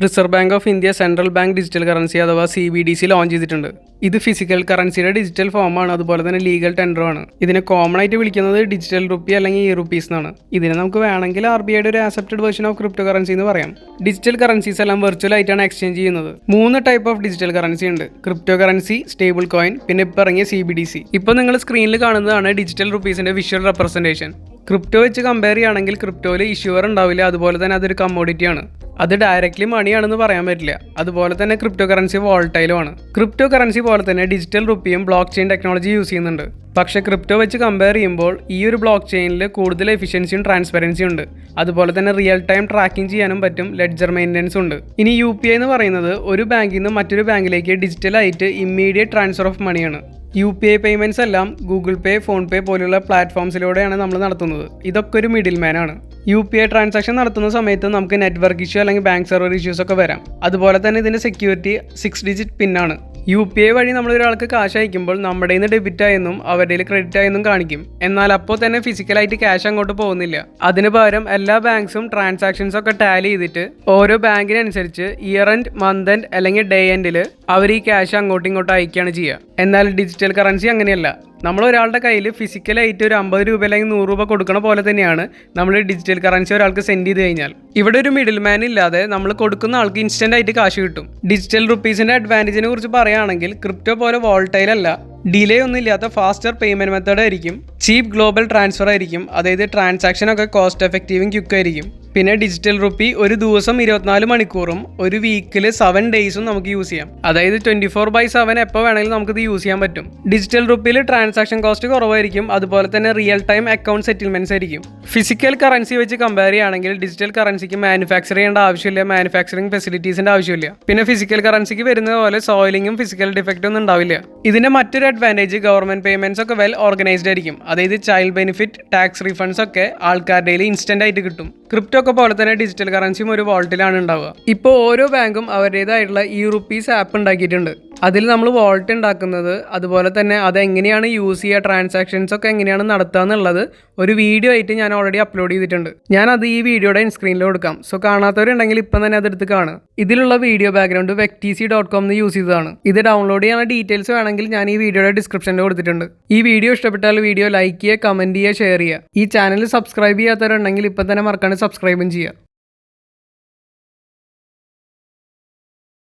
Reserve bank of India central bank digital currency അഥവാ CBDC launch ചെയ്തിട്ടുണ്ട്. ഇത് physical കറൻസിയുടെ digital ഫോമാണ്, അതുപോലെ തന്നെ ലീഗൽ ടെൻഡറുമാണ്. ഇതിനെ കോമൺ ആയിട്ട് വിളിക്കുന്നത് ഡിജിറ്റൽ റുപ്പി അല്ലെങ്കിൽ e-Rupees എന്നാണ്. ഇതിനെ നമുക്ക് വേണമെങ്കിൽ RBIയുടെ ഒരു accepted version of crypto currency എന്ന് പറയാം. ഡിജിറ്റൽ കറൻസീസ് എല്ലാം വെർച്വൽ ആയിട്ടാണ് എക്സ്ചേഞ്ച് ചെയ്യുന്നത്. 3 ടൈപ്പ് ഓഫ് ഡിജിറ്റൽ കറൻസി ഉണ്ട്: ക്രിപ്റ്റോ കറൻസി, സ്റ്റേബിൾ കോയിൻ, പിന്നെ ഇപ്പോൾ ഇറങ്ങിയ CBDC. ഇപ്പോൾ നിങ്ങൾ സ്ക്രീനിൽ കാണുന്നതാണ് ഡിജിറ്റൽ റുപ്പീസിന്റെ വിഷ്വൽ റെപ്രസെന്റേഷൻ. ക്രിപ്റ്റോ വെച്ച് കമ്പയർ ചെയ്യുകയാണെങ്കിൽ ക്രിപ്റ്റോയിൽ ഇഷ്യൂവർ ഉണ്ടാവില്ല, അതുപോലെ തന്നെ അതൊരു കമ്മോഡിറ്റിയാണ്. അത് ഡയറക്റ്റ്ലി മണിയാണെന്ന് പറയാൻ പറ്റില്ല. അതുപോലെ തന്നെ ക്രിപ്റ്റോ കറൻസി വോളറ്റൈലുമാണ്. ക്രിപ്റ്റോ കറൻസി പോലെ തന്നെ ഡിജിറ്റൽ റുപ്പിയും ബ്ലോക്ക് ചെയിൻ ടെക്നോളജി യൂസ് ചെയ്യുന്നുണ്ട്. പക്ഷേ ക്രിപ്റ്റോ വെച്ച് കമ്പയർ ചെയ്യുമ്പോൾ ഈ ഒരു ബ്ലോക്ക് ചെയിനിൽ കൂടുതൽ എഫിഷ്യൻസിയും ട്രാൻസ്പെറൻസിയും ഉണ്ട്. അതുപോലെ തന്നെ റിയൽ ടൈം ട്രാക്കിംഗ് ചെയ്യാനും പറ്റും, ലെഡ്ജർ മെയിൻ്റനൻസും ഉണ്ട്. ഇനി UPI എന്ന് പറയുന്നത് ഒരു ബാങ്കിൽ നിന്ന് മറ്റൊരു ബാങ്കിലേക്ക് ഡിജിറ്റലായിട്ട് ഇമ്മീഡിയറ്റ് ട്രാൻസ്ഫർ ഓഫ് മണിയാണ്. UPI പേയ്മെൻറ്റ്സ് എല്ലാം ഗൂഗിൾ പേ, ഫോൺ പേ പോലുള്ള പ്ലാറ്റ്ഫോംസിലൂടെയാണ് നമ്മൾ നടത്തുന്നത്. ഇതൊക്കെ ഒരു മിഡിൽ മാനാണ്. UPI ട്രാൻസാക്ഷൻ നടത്തുന്ന സമയത്ത് നമുക്ക് നെറ്റ്വർക്ക് ഇഷ്യൂ അല്ലെങ്കിൽ ബാങ്ക് സെർവർ ഇഷ്യൂസ് ഒക്കെ വരാം. അതുപോലെ തന്നെ ഇതിൻ്റെ സെക്യൂരിറ്റി 6 ഡിജിറ്റ് പിന്നാണ്. UPI വഴി നമ്മൾ ഒരാൾക്ക് കാശ് അയക്കുമ്പോൾ നമ്മുടെ നിന്ന് ഡെബിറ്റ് ആയെന്നും അവരുടെ ക്രെഡിറ്റ് ആയെന്നും കാണിക്കും. എന്നാൽ അപ്പോൾ തന്നെ ഫിസിക്കലായിട്ട് ക്യാഷ് അങ്ങോട്ട് പോകുന്നില്ല. അതിന് പകരം എല്ലാ ബാങ്ക്സും ട്രാൻസാക്ഷൻസ് ഒക്കെ ടാലി ചെയ്തിട്ട് ഓരോ ബാങ്കിനനുസരിച്ച് ഇയർ എൻഡ്, മന്ത് എൻഡ് അല്ലെങ്കിൽ ഡേ എൻഡിൽ അവർ ഈ ക്യാഷ് അങ്ങോട്ടും ഇങ്ങോട്ടും അയക്കുകയാണ് ചെയ്യുക. എന്നാൽ ഡിജിറ്റൽ കറൻസി അങ്ങനെയല്ല. നമ്മൾ ഒരാളുടെ കയ്യിൽ ഫിസിക്കലായിട്ട് ഒരു 50 രൂപ അല്ലെങ്കിൽ 100 രൂപ കൊടുക്കണ പോലെ തന്നെയാണ് നമ്മൾ ഡിജിറ്റൽ കറൻസി ഒരാൾക്ക് സെൻഡ് ചെയ്ത് കഴിഞ്ഞാൽ. ഇവിടെ ഒരു മിഡിൽ മാൻ ഇല്ലാതെ നമ്മൾ കൊടുക്കുന്ന ആൾക്ക് ഇൻസ്റ്റന്റ് ആയിട്ട് കാശ് കിട്ടും. ഡിജിറ്റൽ റുപ്പീസിന്റെ അഡ്വാൻറ്റേജിനെ കുറിച്ച് പറയുകയാണെങ്കിൽ ക്രിപ്റ്റോ പോലെ വോളറ്റൈൽ അല്ല, ഡിലേ ഒന്നും ഇല്ലാത്ത ഫാസ്റ്റർ പേയ്മെന്റ് മെത്തേഡ് ആയിരിക്കും, ചീപ്പ് ഗ്ലോബൽ ട്രാൻസ്ഫർ ആയിരിക്കും, അതായത് ട്രാൻസാക്ഷൻ ഒക്കെ കോസ്റ്റ് എഫക്റ്റീവും ക്വിക്ക് ആയിരിക്കും. പിന്നെ ഡിജിറ്റൽ റുപ്പി ഒരു ദിവസം 24 മണിക്കൂറും ഒരു വീക്കിൽ 7 ഡേയ്സും നമുക്ക് യൂസ് ചെയ്യാം. അതായത് 24/7 എപ്പോൾ വേണമെങ്കിലും നമുക്കിത് യൂസ് ചെയ്യാൻ പറ്റും. ഡിജിറ്റൽ റുപ്പിയിൽ ട്രാൻസാക്ഷൻ കോസ്റ്റ് കുറവായിരിക്കും, അതുപോലെ തന്നെ റിയൽ ടൈം അക്കൗണ്ട് സെറ്റിൽമെന്റ്സ് ആയിരിക്കും. ഫിസിക്കൽ കറൻസി വെച്ച് കമ്പയർ ചെയ്യുകയാണെങ്കിൽ ഡിജിറ്റൽ കറൻസിക്ക് മാനുഫാക്ചർ ചെയ്യേണ്ട ആവശ്യമില്ല, മാനുഫാക്ചറിംഗ് ഫെസിലിറ്റീസിന്റെ ആവശ്യമില്ല. പിന്നെ ഫിസിക്കൽ കറൻസിക്ക് വരുന്നത് പോലെ സോയിലിംഗും ഫിസിക്കൽ ഡിഫക്റ്റും ഒന്നും ഉണ്ടാവില്ല. ഇതിന്റെ മറ്റൊരു അഡ്വാൻറ്റേജ് ഗവൺമെന്റ് പേയ്മെന്റ്സ് ഒക്കെ വെൽ ഓർഗനൈസ്ഡ് ആയിരിക്കും. അതായത് ചൈൽഡ് ബെനിഫിറ്റ്, ടാക്സ് റീഫണ്ട്സ് ഒക്കെ ആൾക്കാരുടെ ഇൻസ്റ്റന്റ് ആയിട്ട് കിട്ടും. ക്രിപ്റ്റോ ഒക്കെ പോലെ തന്നെ ഡിജിറ്റൽ കറൻസിയും ഒരു വാളറ്റിലാണ് ഉണ്ടാവുക. ഇപ്പോൾ ഓരോ ബാങ്കും അവരുടേതായിട്ടുള്ള e-Rupees ആപ്പ് ഉണ്ടാക്കിയിട്ടുണ്ട്. അതിൽ നമ്മൾ വാളറ്റ് ഉണ്ടാക്കുന്നത്, അതുപോലെ തന്നെ അതെങ്ങനെയാണ് യൂസ് ചെയ്യുക, ട്രാൻസാക്ഷൻസ് ഒക്കെ എങ്ങനെയാണ് നടത്തുക എന്നുള്ളത് ഒരു വീഡിയോ ആയിട്ട് ഞാൻ ഓൾറെഡി അപ്ലോഡ് ചെയ്തിട്ടുണ്ട്. ഞാനത് ഈ വീഡിയോയുടെ സ്ക്രീനിൽ കൊടുക്കാം. സോ കാണാത്തവരുണ്ടെങ്കിൽ ഇപ്പം തന്നെ അതെടുത്ത് കാണുക. ഇതിലുള്ള വീഡിയോ ബാക്ക്ഗ്രൗണ്ട് vectc.com യൂസ് ചെയ്തതാണ്. ഇത് ഡൗൺലോഡ് ചെയ്യാനുള്ള ഡീറ്റെയിൽസ് വേണമെങ്കിൽ ഞാൻ ഈ വീഡിയോയുടെ ഡിസ്ക്രിപ്ഷനിൽ കൊടുത്തിട്ടുണ്ട്. ഈ വീഡിയോ ഇഷ്ടപ്പെട്ടാൽ വീഡിയോ ലൈക്ക് ചെയ്യുക, കമൻറ്റ് ചെയ്യുക, ഷെയർ ചെയ്യുക. ഈ ചാനൽ സബ്സ്ക്രൈബ് ചെയ്യാത്തവരുണ്ടെങ്കിൽ ഇപ്പം തന്നെ മറക്കാണ്ട് സബ്സ്ക്രൈബും ചെയ്യുക.